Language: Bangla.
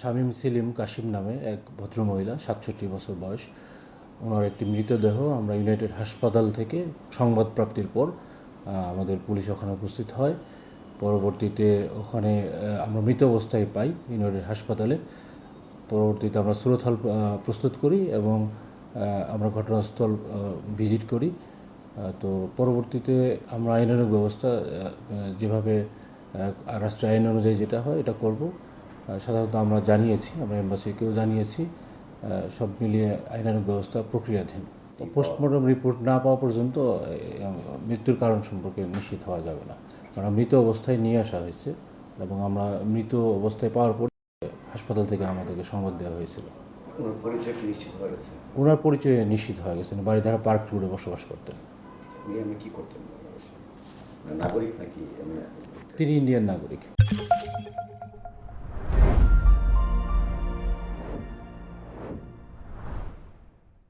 শামীম সেলিম কাশিম নামে এক ভদ্রমহিলা ৬৭ বছর বয়স। ওনার একটি মৃতদেহ আমরা ইউনাইটেড হাসপাতাল থেকে সংবাদ প্রাপ্তির পর আমাদের পুলিশ ওখানে উপস্থিত হয়। পরবর্তীতে ওখানে আমরা মৃত অবস্থায় পাই ইউনাইটেড হাসপাতালে। পরবর্তীতে আমরা সুরতহাল প্রস্তুত করি এবং আমরা ঘটনাস্থল ভিজিট করি। তো পরবর্তীতে আমরা আইনানুগ ব্যবস্থা যেভাবে রাষ্ট্রীয় আইন অনুযায়ী যেটা হয় এটা করব। সাধারণত আমরা জানিয়েছি, আমরা এম্বাসিকেও জানিয়েছি, সব মিলিয়ে আইনানুগ ব্যবস্থা প্রক্রিয়াধীন। পোস্টমর্টম রিপোর্ট না পাওয়া পর্যন্ত মৃত্যুর কারণ সম্পর্কে নিশ্চিত হওয়া যাবে না, কারণ মৃত অবস্থায় নিয়ে আসা হয়েছে এবং আমরা মৃত অবস্থায় পাওয়ার পর হাসপাতাল থেকে আমাদেরকে সংবাদ দেওয়া হয়েছিল। ওনার পরিচয় কি নিশ্চিত হয়ে গেছে? ওনার পরিচয় নিশ্চিত হয়ে গেছে, বাড়িধারা পার্ক রোডে বসবাস করতেন। উনি আমি কি করতেন? নাগরিক নাকি? তিনি ইন্ডিয়ান নাগরিক।